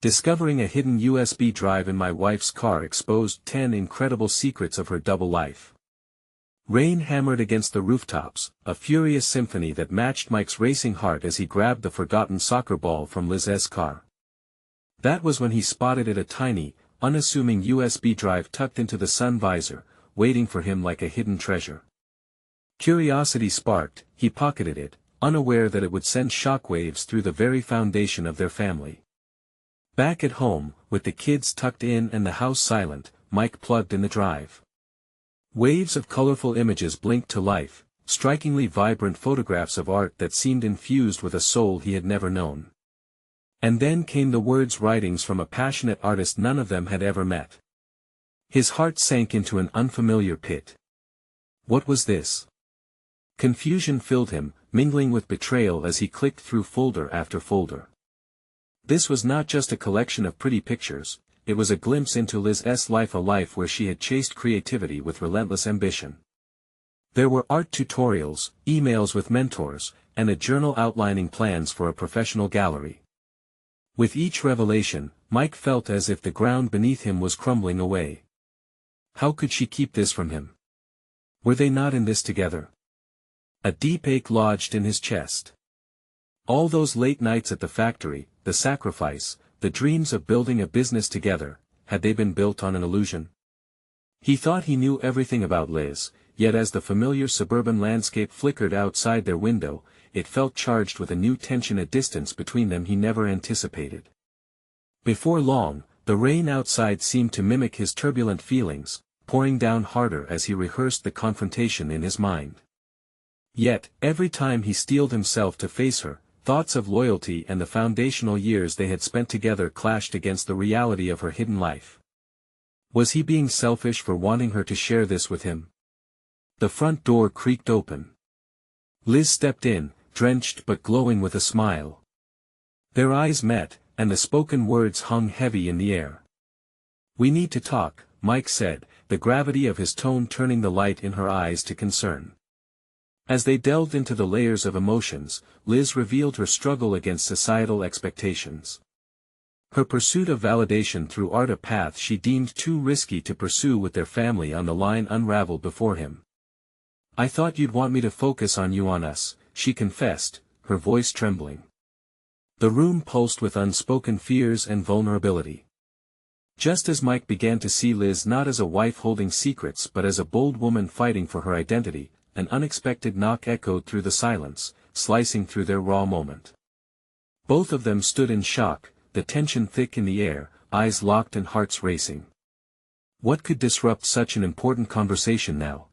Discovering a hidden USB drive in my wife's car exposed 10 incredible secrets of her double life. Rain hammered against the rooftops, a furious symphony that matched Mike's racing heart as he grabbed the forgotten soccer ball from Liz's car. That was when he spotted it, a tiny, unassuming USB drive tucked into the sun visor, waiting for him like a hidden treasure. Curiosity sparked, he pocketed it, unaware that it would send shockwaves through the very foundation of their family. Back at home, with the kids tucked in and the house silent, Mike plugged in the drive. Waves of colorful images blinked to life, strikingly vibrant photographs of art that seemed infused with a soul he had never known. And then came the words, writings from a passionate artist none of them had ever met. His heart sank into an unfamiliar pit. What was this? Confusion filled him, mingling with betrayal as he clicked through folder after folder. This was not just a collection of pretty pictures, it was a glimpse into Liz's life, a life where she had chased creativity with relentless ambition. There were art tutorials, emails with mentors, and a journal outlining plans for a professional gallery. With each revelation, Mike felt as if the ground beneath him was crumbling away. How could she keep this from him? Were they not in this together? A deep ache lodged in his chest. All those late nights at the factory, the sacrifice, the dreams of building a business together, had they been built on an illusion? He thought he knew everything about Liz, yet as the familiar suburban landscape flickered outside their window, it felt charged with a new tension, a distance between them he never anticipated. Before long, the rain outside seemed to mimic his turbulent feelings, pouring down harder as he rehearsed the confrontation in his mind. Yet, every time he steeled himself to face her, thoughts of loyalty and the foundational years they had spent together clashed against the reality of her hidden life. Was he being selfish for wanting her to share this with him? The front door creaked open. Liz stepped in, drenched but glowing with a smile. Their eyes met, and the spoken words hung heavy in the air. "We need to talk," Mike said, the gravity of his tone turning the light in her eyes to concern. As they delved into the layers of emotions, Liz revealed her struggle against societal expectations. Her pursuit of validation through art, a path she deemed too risky to pursue with their family on the line, unraveled before him. "I thought you'd want me to focus on you, on us," she confessed, her voice trembling. The room pulsed with unspoken fears and vulnerability. Just as Mike began to see Liz not as a wife holding secrets but as a bold woman fighting for her identity, an unexpected knock echoed through the silence, slicing through their raw moment. Both of them stood in shock, the tension thick in the air, eyes locked and hearts racing. What could disrupt such an important conversation now?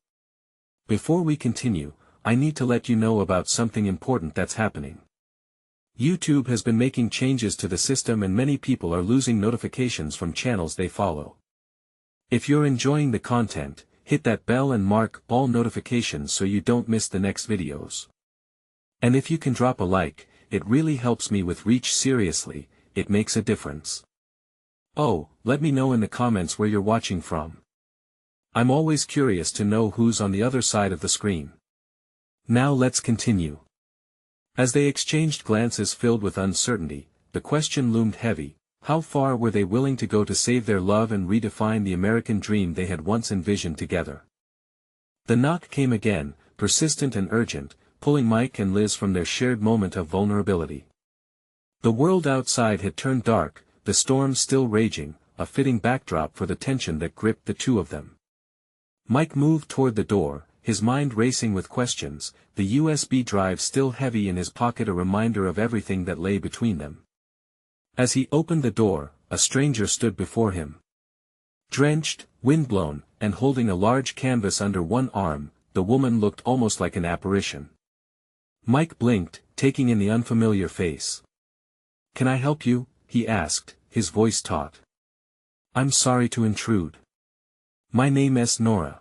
"Before we continue, I need to let you know about something important that's happening. YouTube has been making changes to the system and many people are losing notifications from channels they follow. If you're enjoying the content, hit that bell and mark all notifications so you don't miss the next videos. And if you can drop a like, it really helps me with reach. Seriously, it makes a difference. Oh, let me know in the comments where you're watching from. I'm always curious to know who's on the other side of the screen." Now let's continue. As they exchanged glances filled with uncertainty, the question loomed heavy: how far were they willing to go to save their love and redefine the American dream they had once envisioned together? The knock came again, persistent and urgent, pulling Mike and Liz from their shared moment of vulnerability. The world outside had turned dark, the storm still raging, a fitting backdrop for the tension that gripped the two of them. Mike moved toward the door, his mind racing with questions, the USB drive still heavy in his pocket, a reminder of everything that lay between them. As he opened the door, a stranger stood before him. Drenched, windblown, and holding a large canvas under one arm, the woman looked almost like an apparition. Mike blinked, taking in the unfamiliar face. "Can I help you?" he asked, his voice taut. "I'm sorry to intrude. My name is Nora.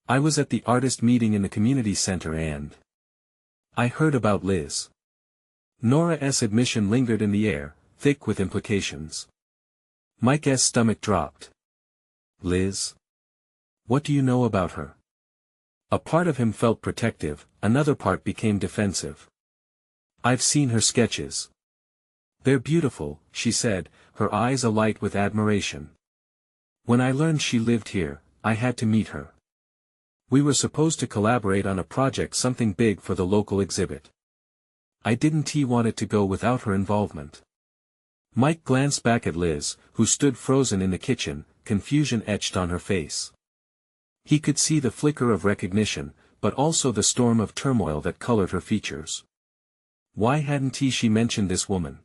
I was at the artist meeting in the community center and I heard about Liz." Nora's admission lingered in the air, thick with implications. Mike's stomach dropped. "Liz? What do you know about her?" A part of him felt protective, another part became defensive. "I've seen her sketches. They're beautiful," she said, her eyes alight with admiration. "When I learned she lived here, I had to meet her. We were supposed to collaborate on a project, something big for the local exhibit. I didn't want it to go without her involvement." Mike glanced back at Liz, who stood frozen in the kitchen, confusion etched on her face. He could see the flicker of recognition, but also the storm of turmoil that colored her features. Why hadn't she mentioned this woman?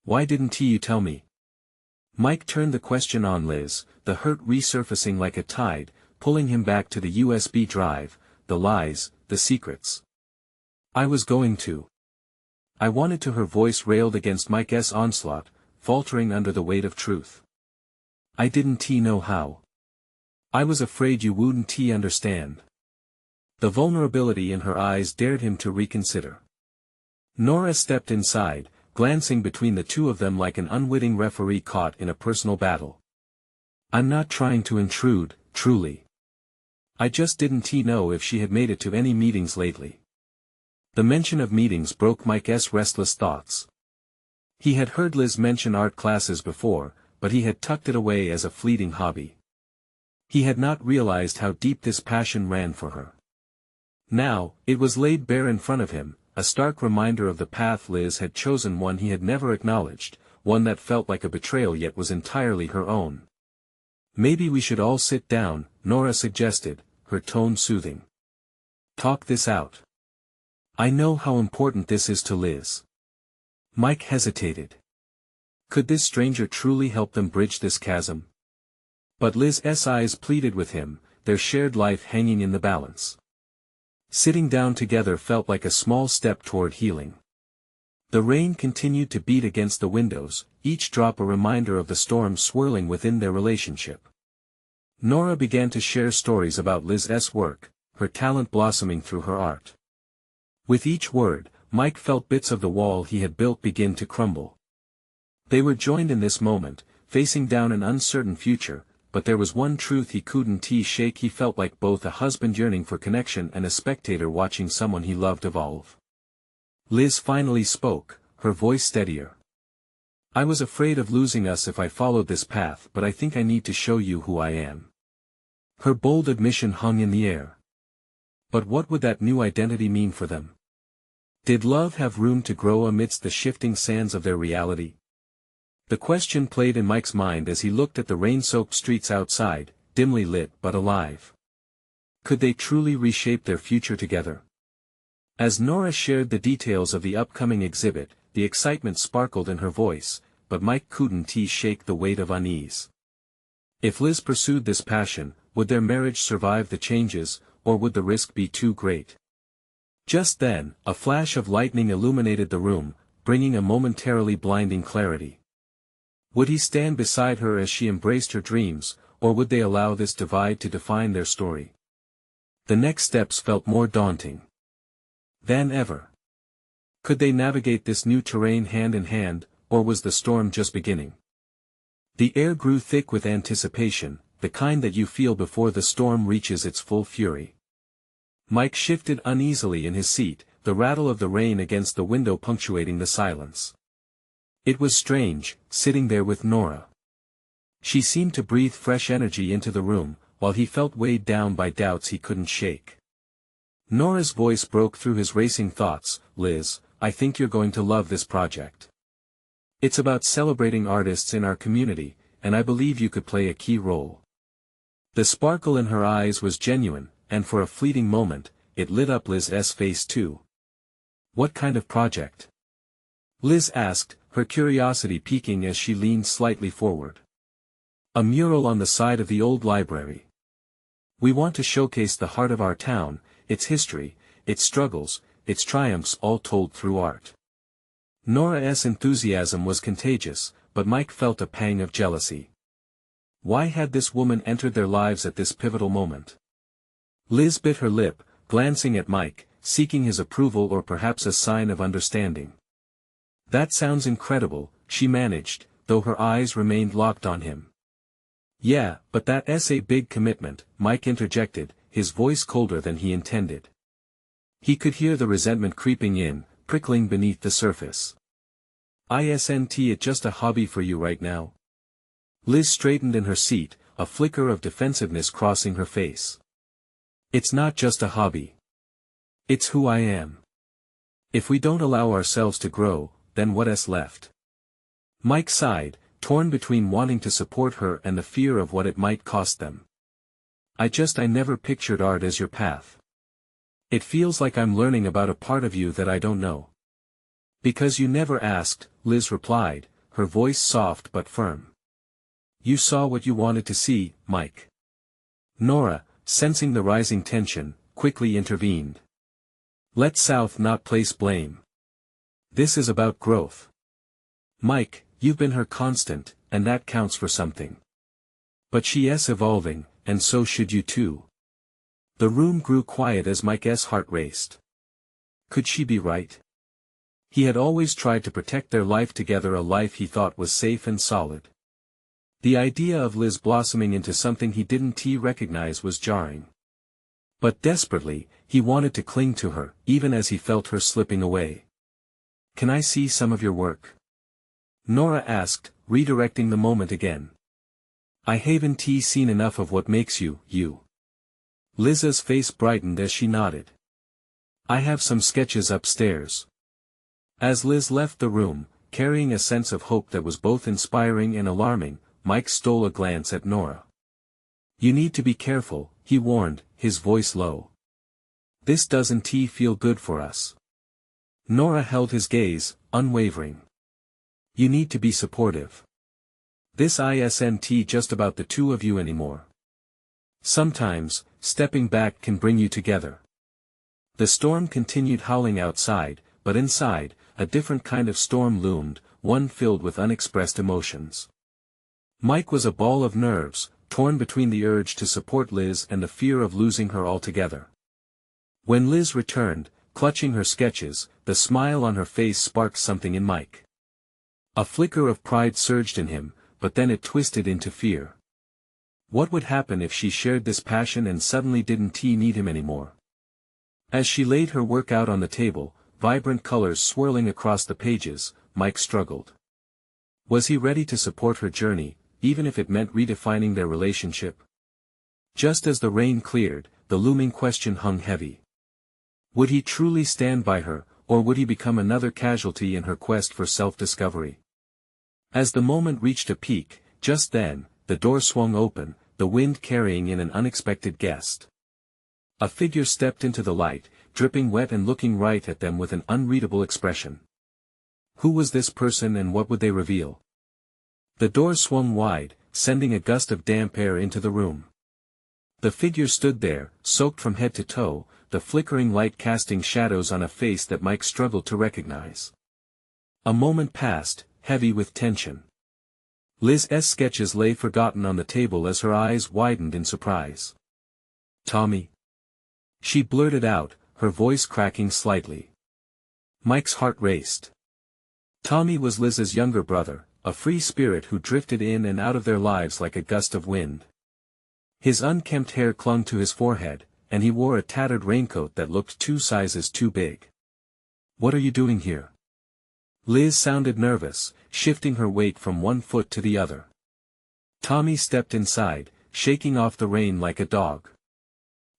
Why didn't you tell me? Mike turned the question on Liz, the hurt resurfacing like a tide, pulling him back to the USB drive, the lies, the secrets. "I was going to. I wanted to." Her voice railed against Mike's onslaught, faltering under the weight of truth. "I didn't know how. I was afraid you wouldn't understand." The vulnerability in her eyes dared him to reconsider. Nora stepped inside, glancing between the two of them like an unwitting referee caught in a personal battle. "I'm not trying to intrude, truly. I just didn't know if she had made it to any meetings lately." The mention of meetings broke Mike's restless thoughts. He had heard Liz mention art classes before, but he had tucked it away as a fleeting hobby. He had not realized how deep this passion ran for her. Now, it was laid bare in front of him, a stark reminder of the path Liz had chosen, one he had never acknowledged, one that felt like a betrayal yet was entirely her own. "Maybe we should all sit down," Nora suggested, her tone soothing. "Talk this out. I know how important this is to Liz." Mike hesitated. Could this stranger truly help them bridge this chasm? But Liz's eyes pleaded with him, their shared life hanging in the balance. Sitting down together felt like a small step toward healing. The rain continued to beat against the windows, each drop a reminder of the storm swirling within their relationship. Nora began to share stories about Liz's work, her talent blossoming through her art. With each word, Mike felt bits of the wall he had built begin to crumble. They were joined in this moment, facing down an uncertain future, but there was one truth he couldn't shake. He felt like both a husband yearning for connection and a spectator watching someone he loved evolve. Liz finally spoke, her voice steadier. "I was afraid of losing us if I followed this path, but I think I need to show you who I am." Her bold admission hung in the air. But what would that new identity mean for them? Did love have room to grow amidst the shifting sands of their reality? The question played in Mike's mind as he looked at the rain-soaked streets outside, dimly lit but alive. Could they truly reshape their future together? As Nora shared the details of the upcoming exhibit, the excitement sparkled in her voice, but Mike couldn't shake the weight of unease. If Liz pursued this passion, would their marriage survive the changes, or would the risk be too great? Just then, a flash of lightning illuminated the room, bringing a momentarily blinding clarity. Would he stand beside her as she embraced her dreams, or would they allow this divide to define their story? The next steps felt more daunting than ever. Could they navigate this new terrain hand in hand, or was the storm just beginning? The air grew thick with anticipation, the kind that you feel before the storm reaches its full fury. Mike shifted uneasily in his seat, the rattle of the rain against the window punctuating the silence. It was strange, sitting there with Nora. She seemed to breathe fresh energy into the room, while he felt weighed down by doubts he couldn't shake. Nora's voice broke through his racing thoughts. "Liz, I think you're going to love this project. It's about celebrating artists in our community, and I believe you could play a key role." The sparkle in her eyes was genuine, and for a fleeting moment, it lit up Liz's face too. "What kind of project?" Liz asked, her curiosity piquing as she leaned slightly forward. "A mural on the side of the old library. We want to showcase the heart of our town, its history, its struggles, its triumphs, all told through art." Nora's enthusiasm was contagious, but Mike felt a pang of jealousy. Why had this woman entered their lives at this pivotal moment? Liz bit her lip, glancing at Mike, seeking his approval or perhaps a sign of understanding. "That sounds incredible," she managed, though her eyes remained locked on him. "Yeah, but that's a big commitment," Mike interjected, his voice colder than he intended. He could hear the resentment creeping in, prickling beneath the surface. Isn't it just a hobby for you right now? Liz straightened in her seat, a flicker of defensiveness crossing her face. It's not just a hobby. It's who I am. If we don't allow ourselves to grow, then what is left? Mike sighed, torn between wanting to support her and the fear of what it might cost them. I never pictured art as your path. It feels like I'm learning about a part of you that I don't know. Because you never asked, Liz replied, her voice soft but firm. You saw what you wanted to see, Mike. Nora, sensing the rising tension, quickly intervened. Let South not place blame. This is about growth. Mike, you've been her constant, and that counts for something. But she's evolving, and so should you too. The room grew quiet as Mike's heart raced. Could she be right? He had always tried to protect their life together, a life he thought was safe and solid. The idea of Liz blossoming into something he didn't recognize was jarring. But desperately, he wanted to cling to her, even as he felt her slipping away. Can I see some of your work? Nora asked, redirecting the moment again. I haven't seen enough of what makes you, you. Liz's face brightened as she nodded. I have some sketches upstairs. As Liz left the room, carrying a sense of hope that was both inspiring and alarming, Mike stole a glance at Nora. You need to be careful, he warned, his voice low. This doesn't feel good for us. Nora held his gaze, unwavering. You need to be supportive. This isn't just about the two of you anymore. Sometimes, stepping back can bring you together. The storm continued howling outside, but inside, a different kind of storm loomed, one filled with unexpressed emotions. Mike was a ball of nerves, torn between the urge to support Liz and the fear of losing her altogether. When Liz returned, clutching her sketches, the smile on her face sparked something in Mike. A flicker of pride surged in him, but then it twisted into fear. What would happen if she shared this passion and suddenly didn't need him anymore? As she laid her work out on the table, vibrant colors swirling across the pages, Mike struggled. Was he ready to support her journey, even if it meant redefining their relationship? Just as the rain cleared, the looming question hung heavy. Would he truly stand by her, or would he become another casualty in her quest for self-discovery? As the moment reached a peak, just then, the door swung open, the wind carrying in an unexpected guest. A figure stepped into the light, dripping wet and looking right at them with an unreadable expression. Who was this person and what would they reveal? The door swung wide, sending a gust of damp air into the room. The figure stood there, soaked from head to toe, the flickering light casting shadows on a face that Mike struggled to recognize. A moment passed, heavy with tension. Liz's sketches lay forgotten on the table as her eyes widened in surprise. Tommy? She blurted out, her voice cracking slightly. Mike's heart raced. Tommy was Liz's younger brother, a free spirit who drifted in and out of their lives like a gust of wind. His unkempt hair clung to his forehead, and he wore a tattered raincoat that looked 2 sizes too big. What are you doing here? Liz sounded nervous, shifting her weight from one foot to the other. Tommy stepped inside, shaking off the rain like a dog.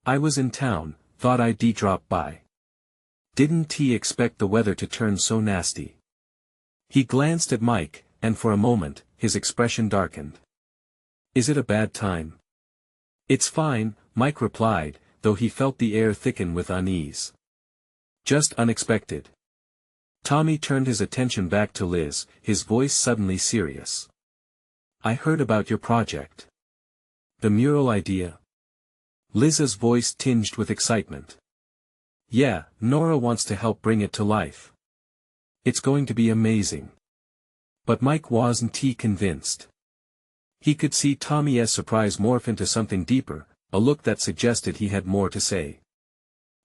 I was in town, thought I'd drop by. Didn't expect the weather to turn so nasty. He glanced at Mike, and for a moment, his expression darkened. Is it a bad time? It's fine, Mike replied, though he felt the air thicken with unease. Just unexpected. Tommy turned his attention back to Liz, his voice suddenly serious. I heard about your project. The mural idea? Liz's voice tinged with excitement. Yeah, Nora wants to help bring it to life. It's going to be amazing. But Mike wasn't convinced. He could see Tommy's surprise morph into something deeper, a look that suggested he had more to say.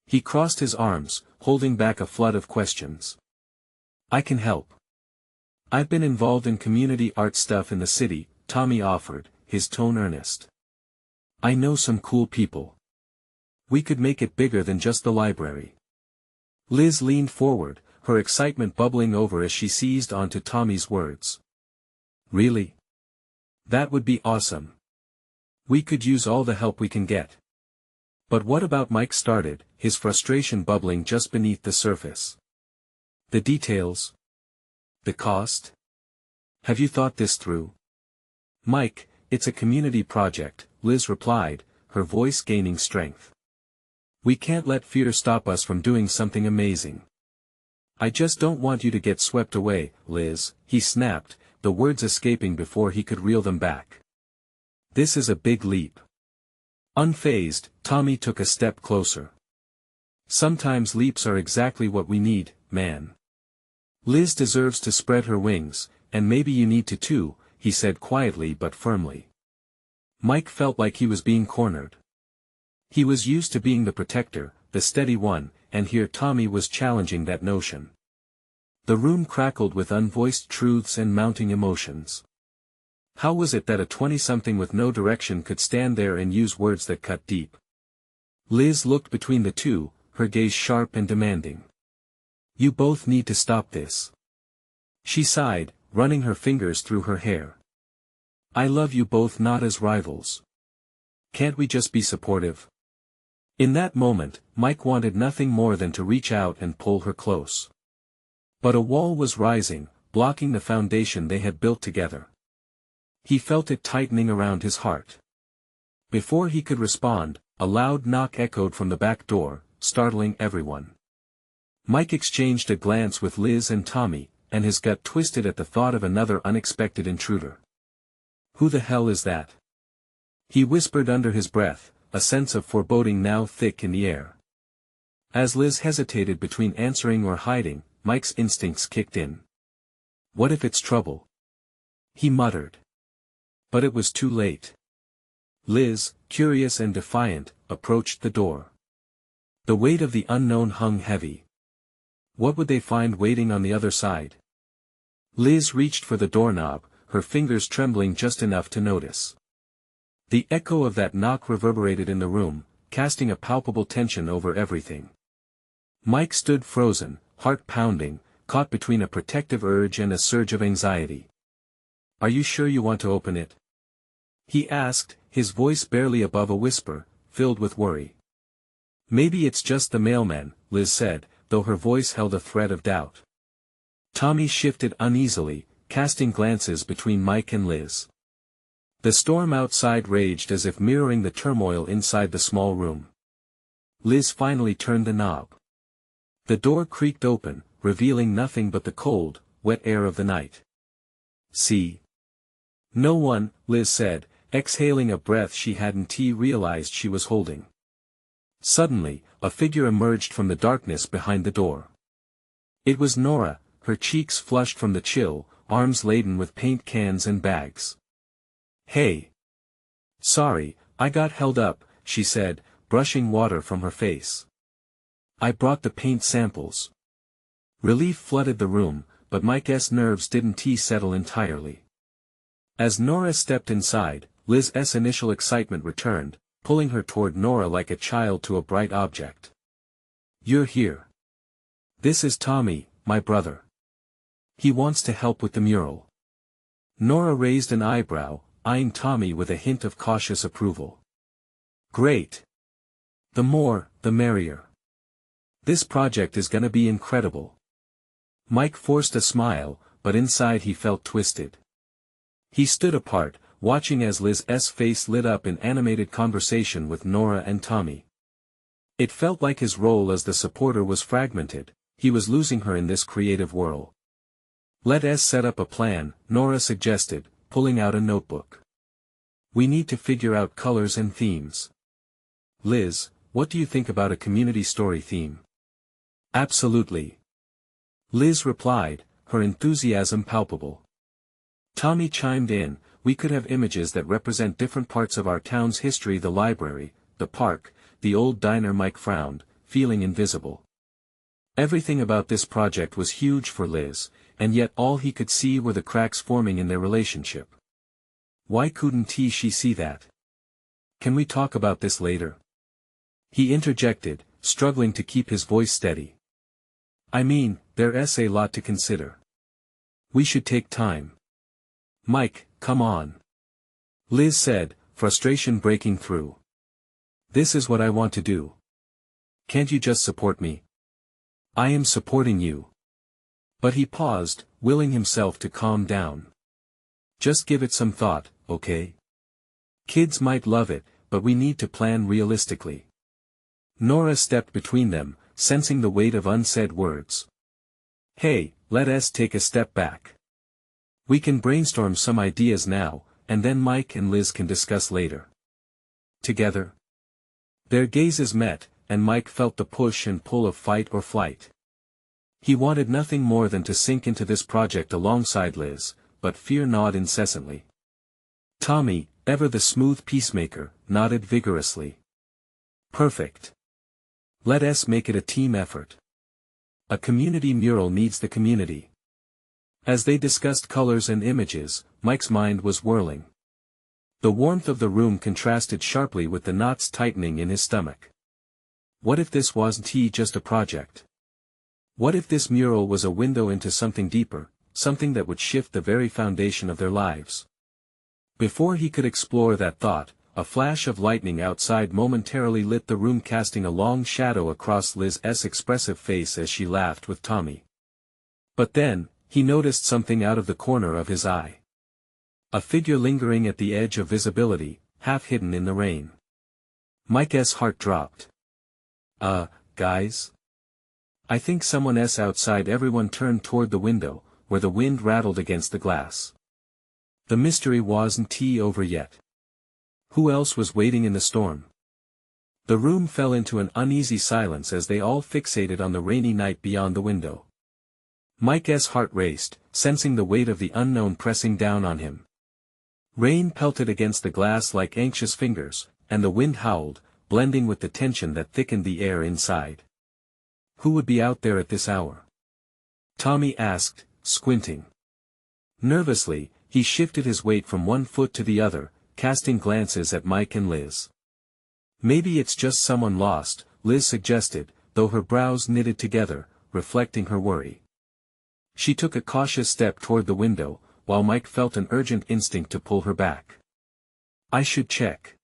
He crossed his arms, holding back a flood of questions. I can help. I've been involved in community art stuff in the city, Tommy offered, his tone earnest. I know some cool people. We could make it bigger than just the library. Liz leaned forward, her excitement bubbling over as she seized onto Tommy's words. Really? That would be awesome. We could use all the help we can get. But what about Mike started, his frustration bubbling just beneath the surface. The details? The cost? Have you thought this through? Mike, it's a community project, Liz replied, her voice gaining strength. We can't let fear stop us from doing something amazing. I just don't want you to get swept away, Liz, he snapped, the words escaping before he could reel them back. This is a big leap. Unfazed, Tommy took a step closer. Sometimes leaps are exactly what we need, man. Liz deserves to spread her wings, and maybe you need to too, he said quietly but firmly. Mike felt like he was being cornered. He was used to being the protector, the steady one, and here Tommy was challenging that notion. The room crackled with unvoiced truths and mounting emotions. How was it that a 20-something with no direction could stand there and use words that cut deep? Liz looked between the two, her gaze sharp and demanding. You both need to stop this. She sighed, running her fingers through her hair. I love you both not as rivals. Can't we just be supportive? In that moment, Mike wanted nothing more than to reach out and pull her close. But a wall was rising, blocking the foundation they had built together. He felt it tightening around his heart. Before he could respond, a loud knock echoed from the back door, startling everyone. Mike exchanged a glance with Liz and Tommy, and his gut twisted at the thought of another unexpected intruder. Who the hell is that? He whispered under his breath, a sense of foreboding now thick in the air. As Liz hesitated between answering or hiding, Mike's instincts kicked in. What if it's trouble? He muttered. But it was too late. Liz, curious and defiant, approached the door. The weight of the unknown hung heavy. What would they find waiting on the other side? Liz reached for the doorknob, her fingers trembling just enough to notice. The echo of that knock reverberated in the room, casting a palpable tension over everything. Mike stood frozen, heart pounding, caught between a protective urge and a surge of anxiety. Are you sure you want to open it? He asked, his voice barely above a whisper, filled with worry. Maybe it's just the mailman, Liz said, though her voice held a thread of doubt. Tommy shifted uneasily, casting glances between Mike and Liz. The storm outside raged as if mirroring the turmoil inside the small room. Liz finally turned the knob. The door creaked open, revealing nothing but the cold, wet air of the night. See? No one, Liz said, exhaling a breath she hadn't realized she was holding. Suddenly, a figure emerged from the darkness behind the door. It was Nora, her cheeks flushed from the chill, arms laden with paint cans and bags. Hey. Sorry, I got held up, she said, brushing water from her face. I brought the paint samples. Relief flooded the room, but Mike's nerves didn't settle entirely. As Nora stepped inside, Liz's initial excitement returned, pulling her toward Nora like a child to a bright object. You're here. This is Tommy, my brother. He wants to help with the mural. Nora raised an eyebrow, eyeing Tommy with a hint of cautious approval. Great. The more, the merrier. This project is gonna be incredible. Mike forced a smile, but inside he felt twisted. He stood apart, watching as Liz's face lit up in animated conversation with Nora and Tommy. It felt like his role as the supporter was fragmented, he was losing her in this creative whirl. Let's set up a plan, Nora suggested, pulling out a notebook. We need to figure out colors and themes. Liz, what do you think about a community story theme? Absolutely. Liz replied, her enthusiasm palpable. Tommy chimed in, we could have images that represent different parts of our town's history, the library, the park, the old diner. Mike frowned, feeling invisible. Everything about this project was huge for Liz, and yet all he could see were the cracks forming in their relationship. Why couldn't she see that? Can we talk about this later? He interjected, struggling to keep his voice steady. I mean, there's a lot to consider. We should take time. Mike, come on. Liz said, frustration breaking through. This is what I want to do. Can't you just support me? I am supporting you. But he paused, willing himself to calm down. Just give it some thought, okay? Kids might love it, but we need to plan realistically. Nora stepped between them, sensing the weight of unsaid words. Hey, let us take a step back. We can brainstorm some ideas now, and then Mike and Liz can discuss later. Together. Their gazes met, and Mike felt the push and pull of fight or flight. He wanted nothing more than to sink into this project alongside Liz, but fear gnawed incessantly. Tommy, ever the smooth peacemaker, nodded vigorously. Perfect. Let us make it a team effort. A community mural needs the community. As they discussed colors and images, Mike's mind was whirling. The warmth of the room contrasted sharply with the knots tightening in his stomach. What if this wasn't just a project? What if this mural was a window into something deeper, something that would shift the very foundation of their lives? Before he could explore that thought, a flash of lightning outside momentarily lit the room, casting a long shadow across Liz's expressive face as she laughed with Tommy. But then, he noticed something out of the corner of his eye. A figure lingering at the edge of visibility, half hidden in the rain. Mike's heart dropped. Guys? I think someone's outside. Everyone turned toward the window, where the wind rattled against the glass. The mystery wasn't over yet. Who else was waiting in the storm? The room fell into an uneasy silence as they all fixated on the rainy night beyond the window. Mike's heart raced, sensing the weight of the unknown pressing down on him. Rain pelted against the glass like anxious fingers, and the wind howled, blending with the tension that thickened the air inside. Who would be out there at this hour? Tommy asked, squinting. Nervously, he shifted his weight from one foot to the other, casting glances at Mike and Liz. Maybe it's just someone lost, Liz suggested, though her brows knitted together, reflecting her worry. She took a cautious step toward the window, while Mike felt an urgent instinct to pull her back. I should check.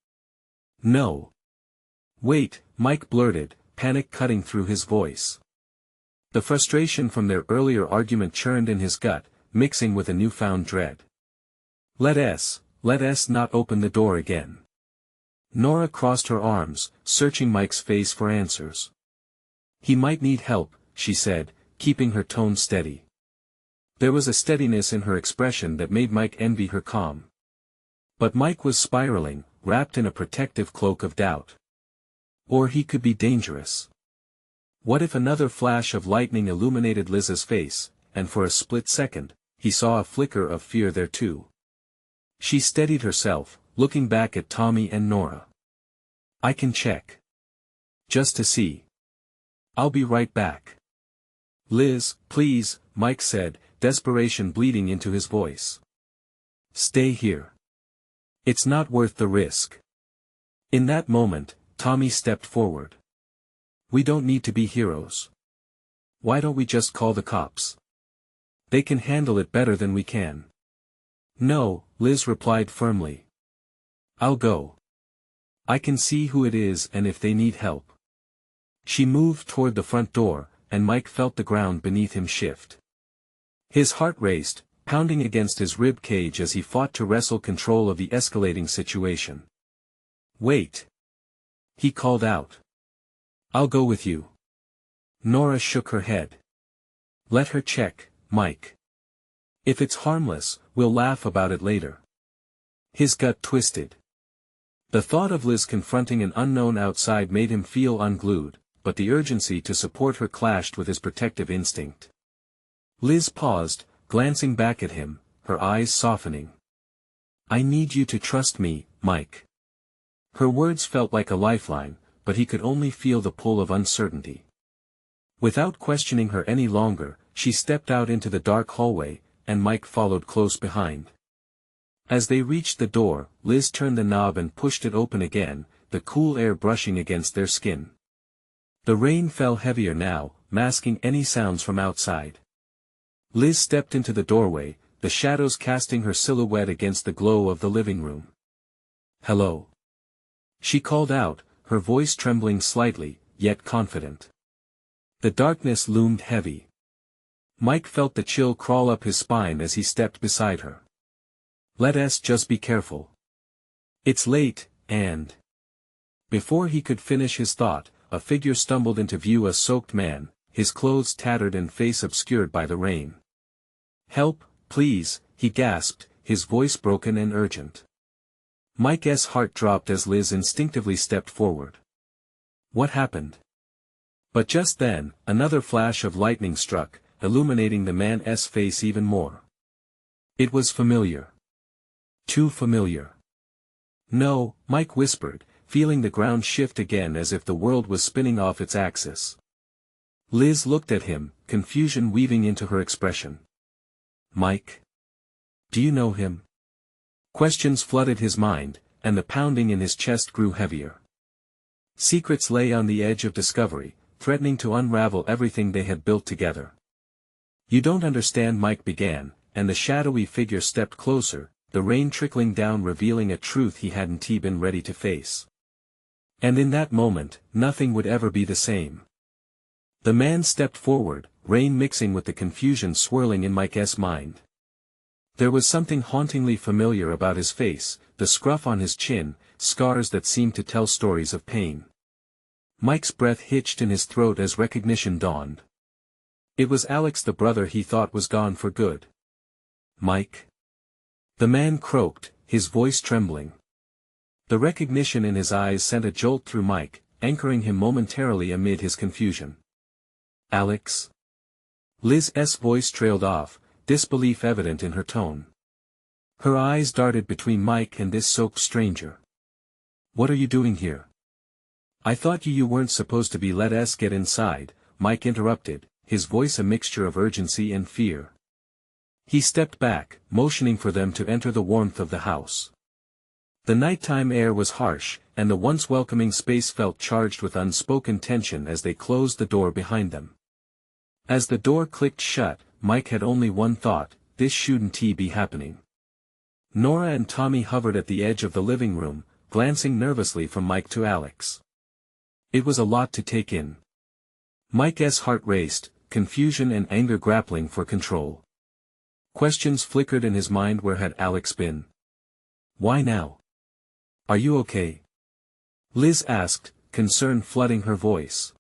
No. Wait, Mike blurted, panic cutting through his voice. The frustration from their earlier argument churned in his gut, mixing with a newfound dread. Let us not open the door again. Nora crossed her arms, searching Mike's face for answers. He might need help, she said, keeping her tone steady. There was a steadiness in her expression that made Mike envy her calm. But Mike was spiraling, wrapped in a protective cloak of doubt. Or he could be dangerous. What if another flash of lightning illuminated Liz's face, and for a split second, he saw a flicker of fear there too? She steadied herself, looking back at Tommy and Nora. I can check. Just to see. I'll be right back. Liz, please, Mike said, desperation bleeding into his voice. Stay here. It's not worth the risk. In that moment, Tommy stepped forward. We don't need to be heroes. Why don't we just call the cops? They can handle it better than we can. No, Liz replied firmly. I'll go. I can see who it is and if they need help. She moved toward the front door, and Mike felt the ground beneath him shift. His heart raced, pounding against his rib cage as he fought to wrestle control of the escalating situation. Wait. He called out. I'll go with you. Nora shook her head. Let her check, Mike. If it's harmless, we'll laugh about it later. His gut twisted. The thought of Liz confronting an unknown outside made him feel unglued, but the urgency to support her clashed with his protective instinct. Liz paused, glancing back at him, her eyes softening. I need you to trust me, Mike. Her words felt like a lifeline, but he could only feel the pull of uncertainty. Without questioning her any longer, she stepped out into the dark hallway, and Mike followed close behind. As they reached the door, Liz turned the knob and pushed it open again, the cool air brushing against their skin. The rain fell heavier now, masking any sounds from outside. Liz stepped into the doorway, the shadows casting her silhouette against the glow of the living room. "Hello," she called out, her voice trembling slightly, yet confident. The darkness loomed heavy. Mike felt the chill crawl up his spine as he stepped beside her. "Let's just be careful. It's late, and—" Before he could finish his thought, a figure stumbled into view, a soaked man, his clothes tattered and face obscured by the rain. "Help, please," he gasped, his voice broken and urgent. Mike's heart dropped as Liz instinctively stepped forward. "What happened?" But just then, another flash of lightning struck, illuminating the man's face even more. It was familiar. Too familiar. "No," Mike whispered, feeling the ground shift again as if the world was spinning off its axis. Liz looked at him, confusion weaving into her expression. "Mike? Do you know him?" Questions flooded his mind, and the pounding in his chest grew heavier. Secrets lay on the edge of discovery, threatening to unravel everything they had built together. "You don't understand," Mike began, and the shadowy figure stepped closer, the rain trickling down revealing a truth he hadn't been ready to face. And in that moment, nothing would ever be the same. The man stepped forward, rain mixing with the confusion swirling in Mike's mind. There was something hauntingly familiar about his face, the scruff on his chin, scars that seemed to tell stories of pain. Mike's breath hitched in his throat as recognition dawned. It was Alex, the brother he thought was gone for good. "Mike?" The man croaked, his voice trembling. The recognition in his eyes sent a jolt through Mike, anchoring him momentarily amid his confusion. "Alex?" Liz's voice trailed off, disbelief evident in her tone. Her eyes darted between Mike and this soaked stranger. "What are you doing here?" "I thought you weren't supposed to be let us get inside," Mike interrupted, his voice a mixture of urgency and fear. He stepped back, motioning for them to enter the warmth of the house. The nighttime air was harsh, and the once welcoming space felt charged with unspoken tension as they closed the door behind them. As the door clicked shut, Mike had only one thought: this shouldn't be happening. Nora and Tommy hovered at the edge of the living room, glancing nervously from Mike to Alex. It was a lot to take in. Mike's heart raced, confusion and anger grappling for control. Questions flickered in his mind. Where had Alex been? Why now? "Are you okay?" Liz asked, concern flooding her voice.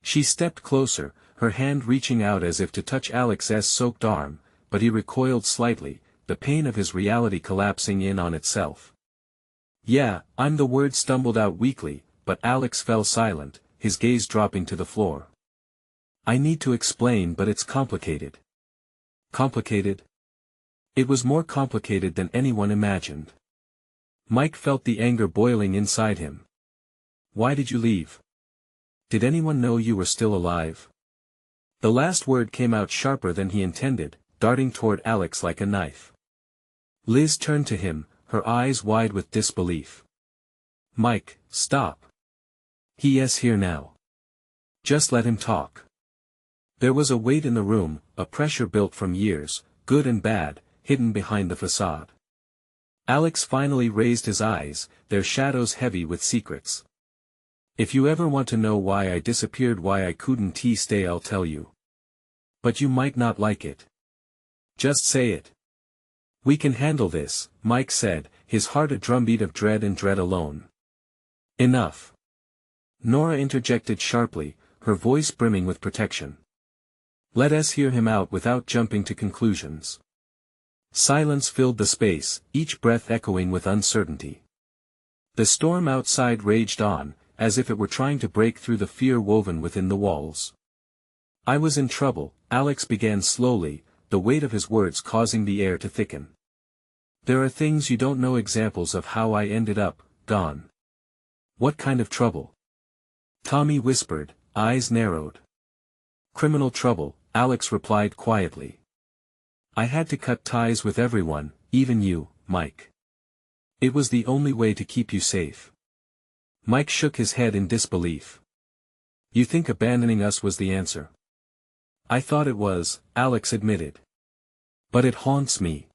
She stepped closer, her hand reaching out as if to touch Alex's soaked arm, but he recoiled slightly, the pain of his reality collapsing in on itself. "Yeah, I'm." The word stumbled out weakly, but Alex fell silent, his gaze dropping to the floor. "I need to explain, but it's complicated." Complicated? It was more complicated than anyone imagined. Mike felt the anger boiling inside him. "Why did you leave? Did anyone know you were still alive?" The last word came out sharper than he intended, darting toward Alex like a knife. Liz turned to him, her eyes wide with disbelief. "Mike, stop. He is here now. Just let him talk." There was a weight in the room, a pressure built from years, good and bad, hidden behind the facade. Alex finally raised his eyes, their shadows heavy with secrets. "If you ever want to know why I disappeared, why I couldn't stay, I'll tell you. But you might not like it. Just say it." "We can handle this," Mike said, his heart a drumbeat of dread and dread alone. "Enough." Nora interjected sharply, her voice brimming with protection. "Let us hear him out without jumping to conclusions." Silence filled the space, each breath echoing with uncertainty. The storm outside raged on, as if it were trying to break through the fear woven within the walls. "I was in trouble," Alex began slowly, the weight of his words causing the air to thicken. "There are things you don't know, examples of how I ended up, gone." "What kind of trouble?" Tommy whispered, eyes narrowed. "Criminal trouble," Alex replied quietly. "I had to cut ties with everyone, even you, Mike. It was the only way to keep you safe." Mike shook his head in disbelief. You think abandoning us was the answer? I thought it was, Alex admitted. But it haunts me.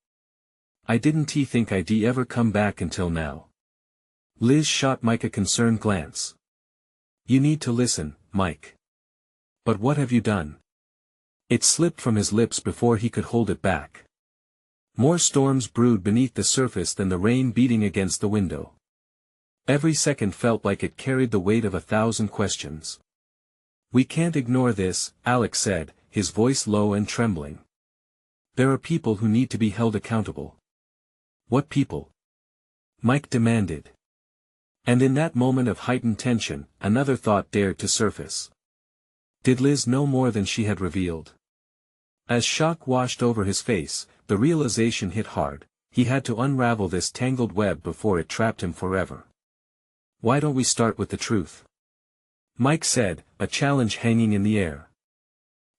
I didn't think I'd ever come back until now. Liz shot Mike a concerned glance. You need to listen, Mike. But what have you done? It slipped from his lips before he could hold it back. More storms brewed beneath the surface than the rain beating against the window. Every second felt like it carried the weight of 1,000 questions. We can't ignore this, Alex said, his voice low and trembling. There are people who need to be held accountable. What people? Mike demanded. And in that moment of heightened tension, another thought dared to surface. Did Liz know more than she had revealed? As shock washed over his face, the realization hit hard. He had to unravel this tangled web before it trapped him forever. Why don't we start with the truth? Mike said, a challenge hanging in the air.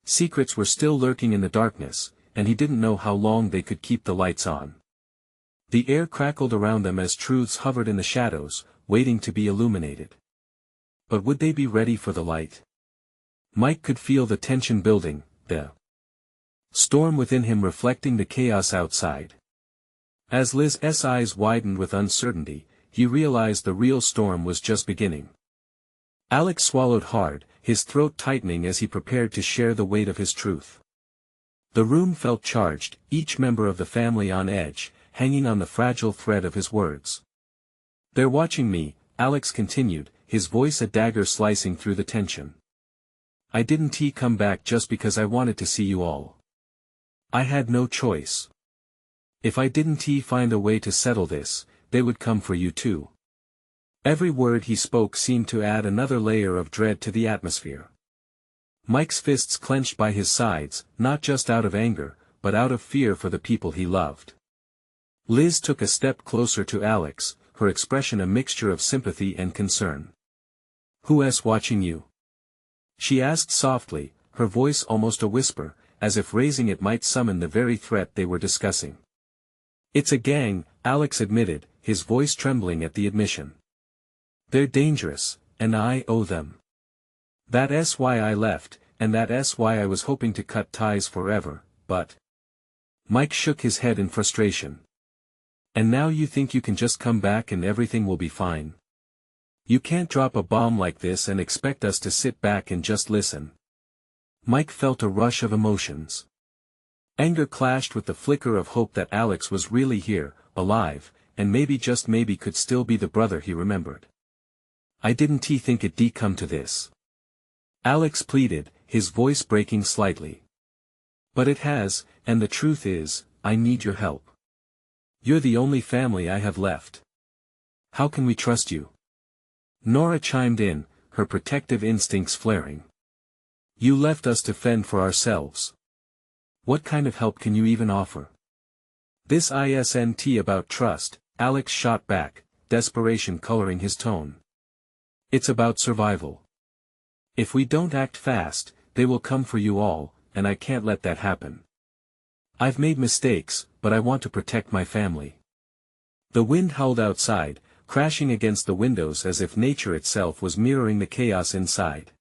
Secrets were still lurking in the darkness, and he didn't know how long they could keep the lights on. The air crackled around them as truths hovered in the shadows, waiting to be illuminated. But would they be ready for the light? Mike could feel the tension building, the storm within him reflecting the chaos outside. As Liz's eyes widened with uncertainty, he realized the real storm was just beginning. Alex swallowed hard, his throat tightening as he prepared to share the weight of his truth. The room felt charged, each member of the family on edge, hanging on the fragile thread of his words. They're watching me, Alex continued, his voice a dagger slicing through the tension. I didn't come back just because I wanted to see you all. I had no choice. If I didn't find a way to settle this, they would come for you too. Every word he spoke seemed to add another layer of dread to the atmosphere. Mike's fists clenched by his sides, not just out of anger, but out of fear for the people he loved. Liz took a step closer to Alex, her expression a mixture of sympathy and concern. Who's watching you? She asked softly, her voice almost a whisper, as if raising it might summon the very threat they were discussing. It's a gang, Alex admitted, his voice trembling at the admission. They're dangerous, and I owe them. That's why I left, and that's why I was hoping to cut ties forever, but... Mike shook his head in frustration. And now you think you can just come back and everything will be fine? You can't drop a bomb like this and expect us to sit back and just listen. Mike felt a rush of emotions. Anger clashed with the flicker of hope that Alex was really here, alive, and maybe just maybe could still be the brother he remembered. I didn't think it'd come to this. Alex pleaded, his voice breaking slightly. But it has, and the truth is, I need your help. You're the only family I have left. How can we trust you? Nora chimed in, her protective instincts flaring. You left us to fend for ourselves. What kind of help can you even offer? This isn't about trust, Alex shot back, desperation coloring his tone. It's about survival. If we don't act fast, they will come for you all, and I can't let that happen. I've made mistakes, but I want to protect my family. The wind howled outside, crashing against the windows as if nature itself was mirroring the chaos inside.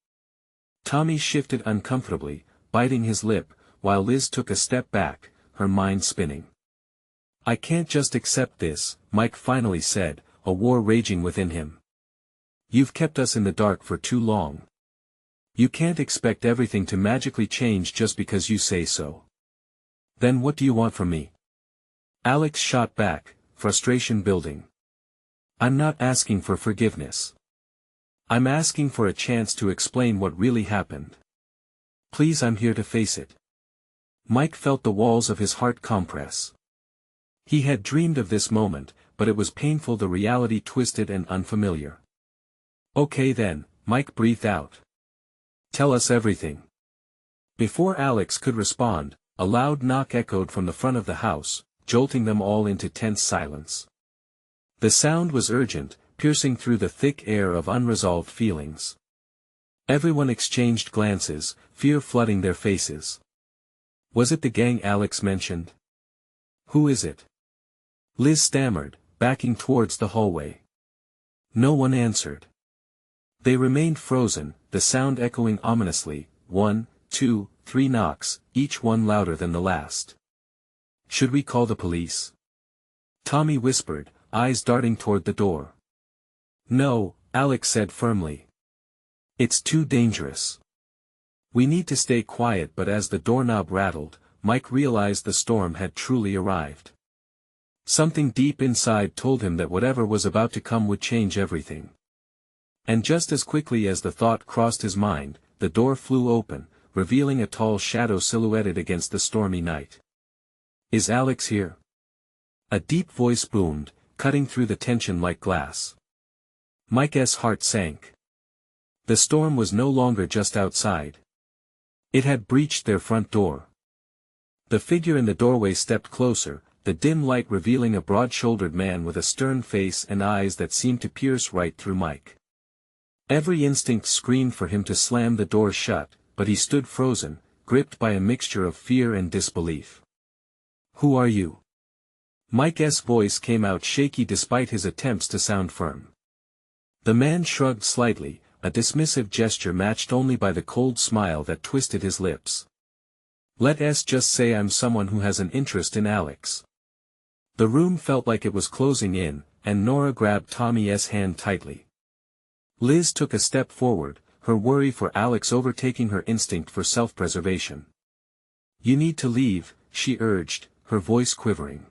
Tommy shifted uncomfortably, biting his lip, while Liz took a step back, her mind spinning. I can't just accept this, Mike finally said, a war raging within him. You've kept us in the dark for too long. You can't expect everything to magically change just because you say so. Then what do you want from me? Alex shot back, frustration building. I'm not asking for forgiveness. I'm asking for a chance to explain what really happened. Please, I'm here to face it. Mike felt the walls of his heart compress. He had dreamed of this moment, but it was painful, the reality twisted and unfamiliar. Okay then, Mike breathed out. Tell us everything. Before Alex could respond, a loud knock echoed from the front of the house, jolting them all into tense silence. The sound was urgent, piercing through the thick air of unresolved feelings. Everyone exchanged glances, fear flooding their faces. Was it the gang Alex mentioned? Who is it? Liz stammered, backing towards the hallway. No one answered. They remained frozen, the sound echoing ominously, 1, 2, 3 knocks, each one louder than the last. "Should we call the police?" Tommy whispered, eyes darting toward the door. "No," Alex said firmly. "It's too dangerous. We need to stay quiet." But as the doorknob rattled, Mike realized the storm had truly arrived. Something deep inside told him that whatever was about to come would change everything. And just as quickly as the thought crossed his mind, the door flew open, revealing a tall shadow silhouetted against the stormy night. "Is Alex here?" A deep voice boomed, cutting through the tension like glass. Mike's heart sank. The storm was no longer just outside. It had breached their front door. The figure in the doorway stepped closer, the dim light revealing a broad-shouldered man with a stern face and eyes that seemed to pierce right through Mike. Every instinct screamed for him to slam the door shut, but he stood frozen, gripped by a mixture of fear and disbelief. "Who are you?" Mike's voice came out shaky despite his attempts to sound firm. The man shrugged slightly, a dismissive gesture matched only by the cold smile that twisted his lips. "Let's just say I'm someone who has an interest in Alex." The room felt like it was closing in, and Nora grabbed Tommy's hand tightly. Liz took a step forward, her worry for Alex overtaking her instinct for self-preservation. "You need to leave," she urged, her voice quivering.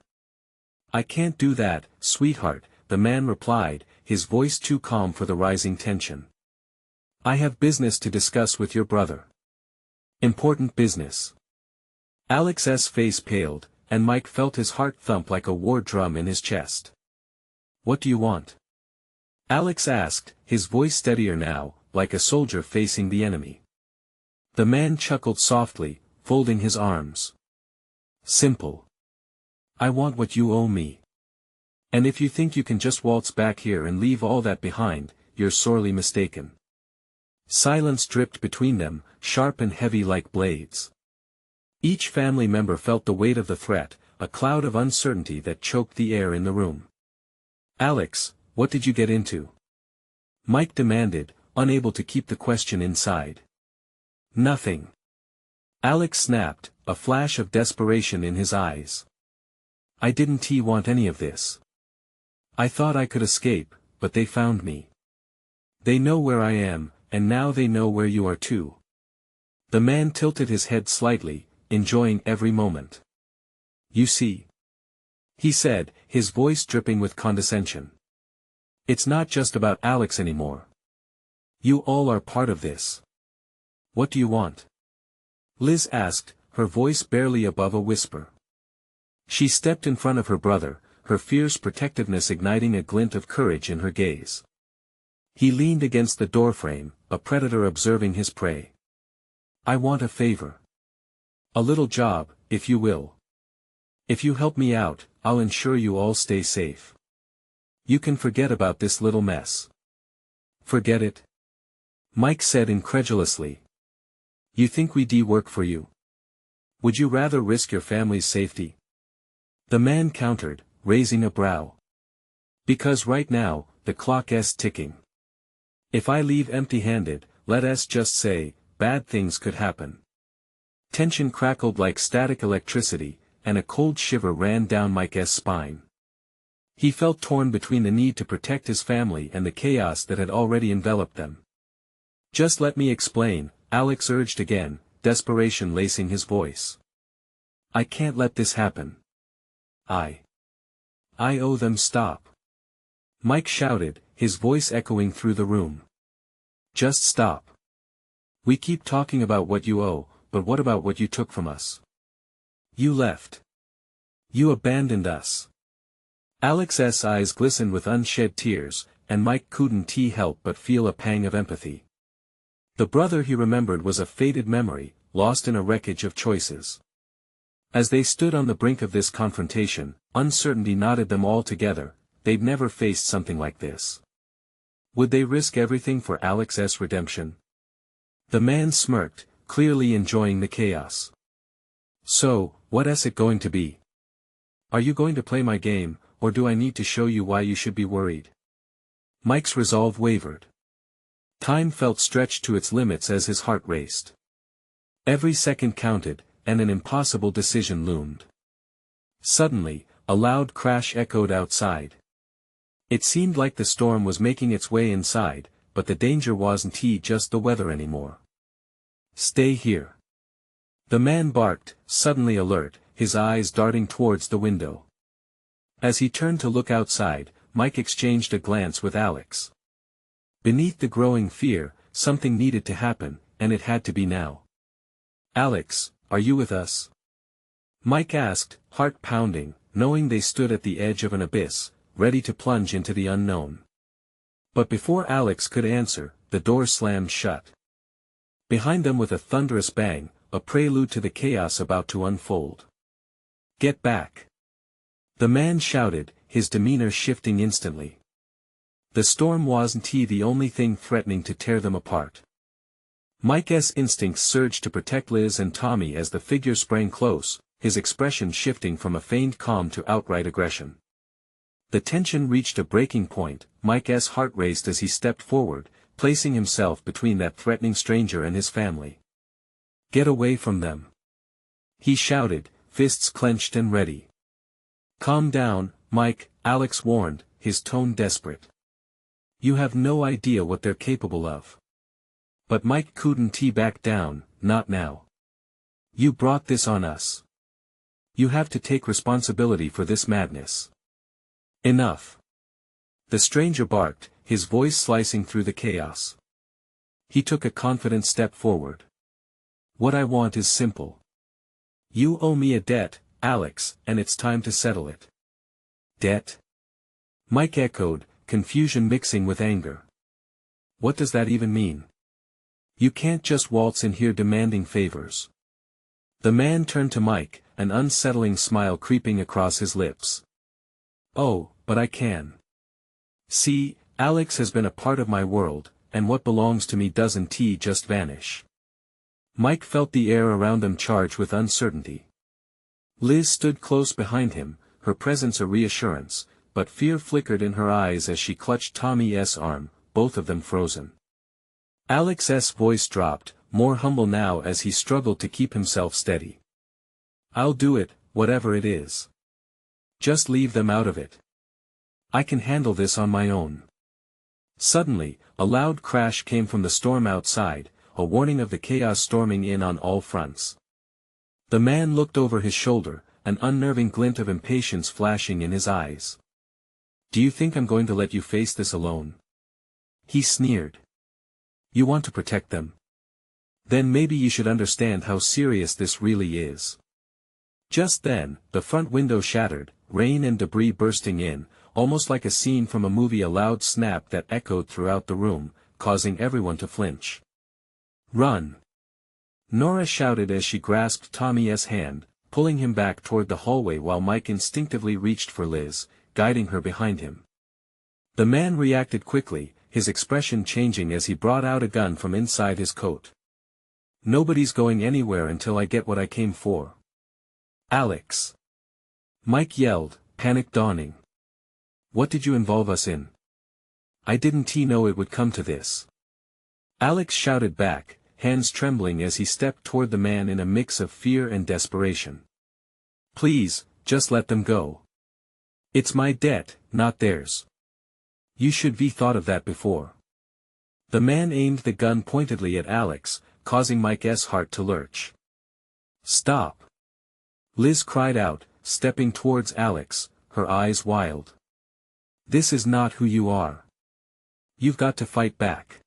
"I can't do that, sweetheart," the man replied, his voice too calm for the rising tension. "I have business to discuss with your brother. Important business." Alex's face paled, and Mike felt his heart thump like a war drum in his chest. "What do you want?" Alex asked, his voice steadier now, like a soldier facing the enemy. The man chuckled softly, folding his arms. "Simple. I want what you owe me. And if you think you can just waltz back here and leave all that behind, you're sorely mistaken." Silence dripped between them, sharp and heavy like blades. Each family member felt the weight of the threat, a cloud of uncertainty that choked the air in the room. "Alex, what did you get into?" Mike demanded, unable to keep the question inside. "Nothing." Alex snapped, a flash of desperation in his eyes. "I didn't want any of this. I thought I could escape, but they found me. They know where I am, and now they know where you are too." The man tilted his head slightly, enjoying every moment. "You see," he said, his voice dripping with condescension. "It's not just about Alex anymore. You all are part of this. What do you want?" Liz asked, her voice barely above a whisper. She stepped in front of her brother, her fierce protectiveness igniting a glint of courage in her gaze. He leaned against the doorframe, a predator observing his prey. "I want a favor. A little job, if you will. If you help me out, I'll ensure you all stay safe. You can forget about this little mess." "Forget it?" Mike said incredulously. "You think we work for you? Would you rather risk your family's safety?" The man countered, raising a brow. "Because right now, the clock's ticking. If I leave empty-handed, let's just say, bad things could happen." Tension crackled like static electricity, and a cold shiver ran down Mike's spine. He felt torn between the need to protect his family and the chaos that had already enveloped them. "Just let me explain," Alex urged again, desperation lacing his voice. "I can't let this happen. I owe them." "Stop!" Mike shouted, his voice echoing through the room. "Just stop. We keep talking about what you owe, but what about what you took from us? You left. You abandoned us." Alex's eyes glistened with unshed tears, and Mike couldn't help but feel a pang of empathy. The brother he remembered was a faded memory, lost in a wreckage of choices. As they stood on the brink of this confrontation, uncertainty knotted them all together. They'd never faced something like this. Would they risk everything for Alex's redemption? The man smirked, clearly enjoying the chaos. "So, what's it going to be? Are you going to play my game, or do I need to show you why you should be worried?" Mike's resolve wavered. Time felt stretched to its limits as his heart raced. Every second counted, and an impossible decision loomed. Suddenly, a loud crash echoed outside. It seemed like the storm was making its way inside, but the danger wasn't just the weather anymore. Stay here. The man barked, suddenly alert, his eyes darting towards the window. As he turned to look outside, Mike exchanged a glance with Alex. Beneath the growing fear, something needed to happen, and it had to be now. Alex, are you with us? Mike asked, heart pounding, knowing they stood at the edge of an abyss, ready to plunge into the unknown. But before Alex could answer, the door slammed shut. Behind them with a thunderous bang, a prelude to the chaos about to unfold. Get back! The man shouted, his demeanor shifting instantly. The storm wasn't the only thing threatening to tear them apart. Mike's instincts surged to protect Liz and Tommy as the figure sprang close, his expression shifting from a feigned calm to outright aggression. The tension reached a breaking point, Mike's heart raced as he stepped forward, placing himself between that threatening stranger and his family. Get away from them! He shouted, fists clenched and ready. Calm down, Mike, Alex warned, his tone desperate. You have no idea what they're capable of. But Mike couldn't back down, not now. You brought this on us. You have to take responsibility for this madness. Enough. The stranger barked, his voice slicing through the chaos. He took a confident step forward. What I want is simple. You owe me a debt, Alex, and it's time to settle it. Debt? Mike echoed, confusion mixing with anger. What does that even mean? You can't just waltz in here demanding favors. The man turned to Mike, an unsettling smile creeping across his lips. Oh, but I can. See, Alex has been a part of my world, and what belongs to me doesn't just vanish. Mike felt the air around them charged with uncertainty. Liz stood close behind him, her presence a reassurance, but fear flickered in her eyes as she clutched Tommy's arm, both of them frozen. Alex's voice dropped, more humble now as he struggled to keep himself steady. I'll do it, whatever it is. Just leave them out of it. I can handle this on my own. Suddenly, a loud crash came from the storm outside, a warning of the chaos storming in on all fronts. The man looked over his shoulder, an unnerving glint of impatience flashing in his eyes. Do you think I'm going to let you face this alone? He sneered. You want to protect them? Then maybe you should understand how serious this really is. Just then, the front window shattered, rain and debris bursting in, almost like a scene from a movie. A loud snap that echoed throughout the room, causing everyone to flinch. Run! Nora shouted as she grasped Tommy's hand, pulling him back toward the hallway while Mike instinctively reached for Liz, guiding her behind him. The man reacted quickly, his expression changing as he brought out a gun from inside his coat. Nobody's going anywhere until I get what I came for. Alex! Mike yelled, panic dawning. What did you involve us in? I didn't know it would come to this. Alex shouted back, hands trembling as he stepped toward the man in a mix of fear and desperation. Please, just let them go. It's my debt, not theirs. You should be thought of that before. The man aimed the gun pointedly at Alex, causing Mike's heart to lurch. Stop! Liz cried out, stepping towards Alex, her eyes wild. This is not who you are. You've got to fight back.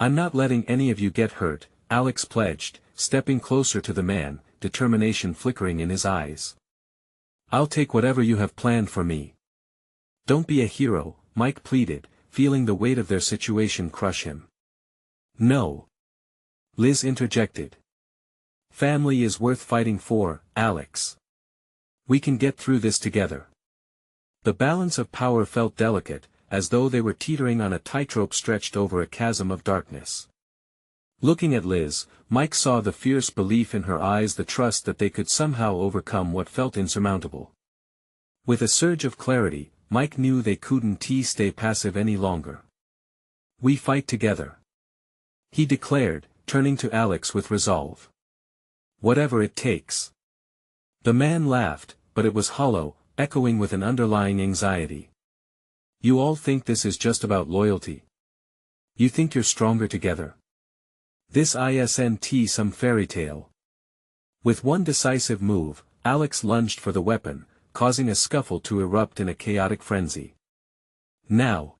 I'm not letting any of you get hurt, Alex pledged, stepping closer to the man, determination flickering in his eyes. I'll take whatever you have planned for me. Don't be a hero, Mike pleaded, feeling the weight of their situation crush him. No. Liz interjected. Family is worth fighting for, Alex. We can get through this together. The balance of power felt delicate, as though they were teetering on a tightrope stretched over a chasm of darkness. Looking at Liz, Mike saw the fierce belief in her eyes, the trust that they could somehow overcome what felt insurmountable. With a surge of clarity, Mike knew they couldn't stay passive any longer. We fight together," he declared, turning to Alex with resolve. "Whatever it takes." The man laughed, but it was hollow, echoing with an underlying anxiety. "You all think this is just about loyalty? You think you're stronger together? This isn't some fairy tale." With one decisive move, Alex lunged for the weapon, causing a scuffle to erupt in a chaotic frenzy. "Now!"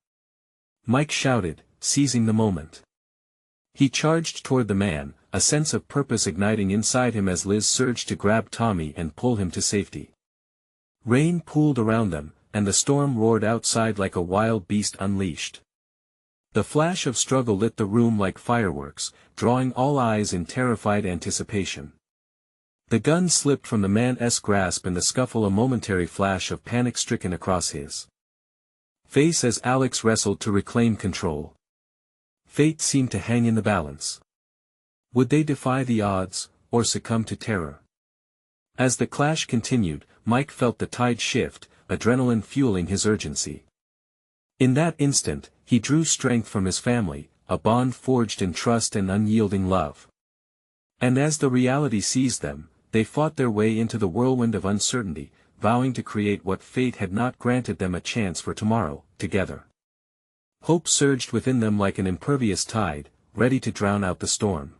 Mike shouted, seizing the moment. He charged toward the man, a sense of purpose igniting inside him as Liz surged to grab Tommy and pull him to safety. Rain pooled around them, and the storm roared outside like a wild beast unleashed. The flash of struggle lit the room like fireworks, drawing all eyes in terrified anticipation. The gun slipped from the man's grasp, in the scuffle a momentary flash of panic stricken across his face as Alex wrestled to reclaim control. Fate seemed to hang in the balance. Would they defy the odds, or succumb to terror? As the clash continued, Mike felt the tide shift, adrenaline fueling his urgency. In that instant, he drew strength from his family, a bond forged in trust and unyielding love. And as the reality seized them, they fought their way into the whirlwind of uncertainty, vowing to create what fate had not granted them a chance for tomorrow, together. Hope surged within them like an impervious tide, ready to drown out the storm.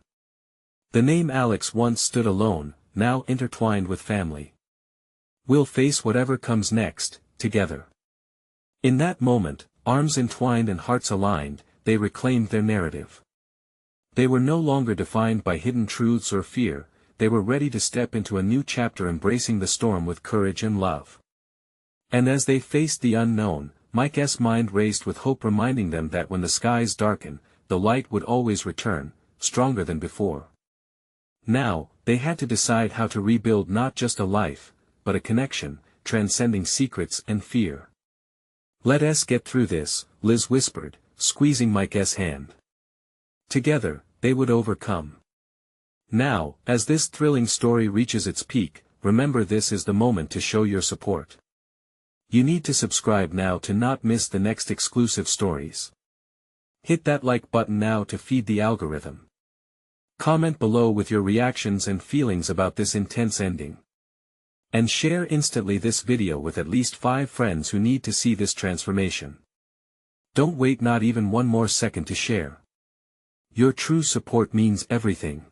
The name Alex once stood alone, now intertwined with family. "We'll face whatever comes next, together." In that moment, arms entwined and hearts aligned, they reclaimed their narrative. They were no longer defined by hidden truths or fear, they were ready to step into a new chapter, embracing the storm with courage and love. And as they faced the unknown, Mike's mind raced with hope, reminding them that when the skies darken, the light would always return, stronger than before. Now, they had to decide how to rebuild not just a life, but a connection, transcending secrets and fear. "Let us get through this," Liz whispered, squeezing Mike's hand. Together, they would overcome. Now, as this thrilling story reaches its peak, remember this is the moment to show your support. You need to subscribe now to not miss the next exclusive stories. Hit that like button now to feed the algorithm. Comment below with your reactions and feelings about this intense ending. And share instantly this video with at least 5 friends who need to see this transformation. Don't wait not even one more second to share. Your true support means everything.